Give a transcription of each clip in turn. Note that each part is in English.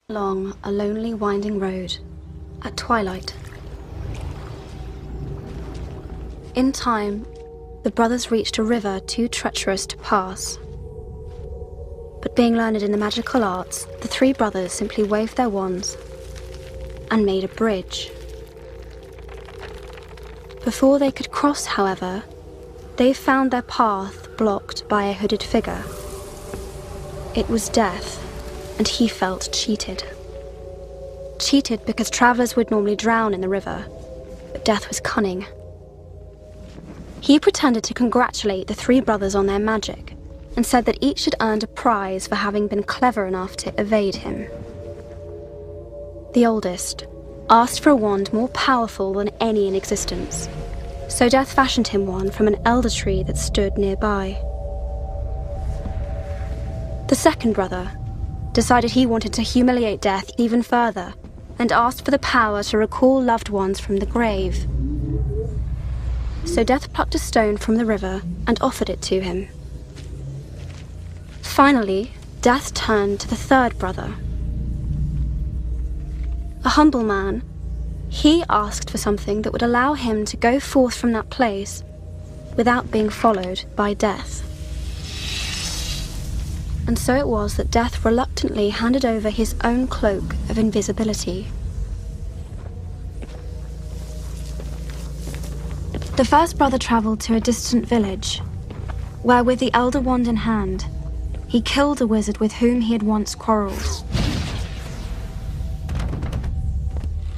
Along a lonely winding road at twilight. In time, the brothers reached a river too treacherous to pass. But being learned in the magical arts, the three brothers simply waved their wands and made a bridge. Before they could cross, however, they found their path blocked by a hooded figure. It was Death, and he felt cheated. Cheated because travelers would normally drown in the river, but Death was cunning. He pretended to congratulate the three brothers on their magic, and said that each had earned a prize for having been clever enough to evade him. The oldest asked for a wand more powerful than any in existence, so Death fashioned him one from an elder tree that stood nearby. The second brother decided he wanted to humiliate Death even further, and asked for the power to recall loved ones from the grave. So Death plucked a stone from the river and offered it to him. Finally, Death turned to the third brother. A humble man, he asked for something that would allow him to go forth from that place without being followed by Death. And so it was that Death reluctantly handed over his own cloak of invisibility. The first brother travelled to a distant village, where with the elder wand in hand, he killed a wizard with whom he had once quarrelled.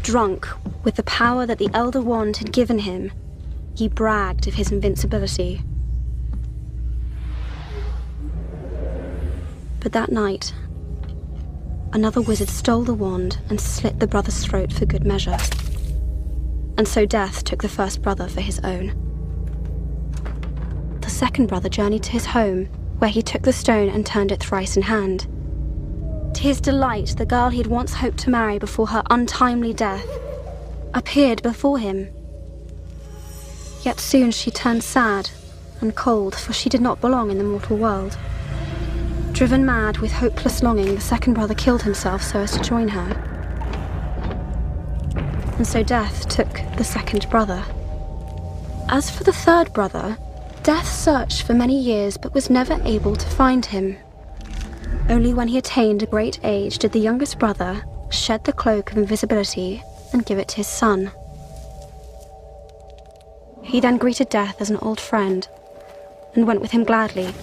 Drunk with the power that the elder wand had given him, he bragged of his invincibility. But that night, another wizard stole the wand and slit the brother's throat for good measure. And so Death took the first brother for his own. The second brother journeyed to his home, where he took the stone and turned it thrice in hand. To his delight, the girl he had once hoped to marry before her untimely death appeared before him. Yet soon she turned sad and cold, for she did not belong in the mortal world. Driven mad with hopeless longing, the second brother killed himself so as to join her. And so Death took the second brother. As for the third brother, Death searched for many years but was never able to find him. Only when he attained a great age did the youngest brother shed the cloak of invisibility and give it to his son. He then greeted Death as an old friend and went with him gladly,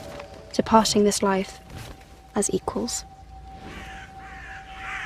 departing this life as equals.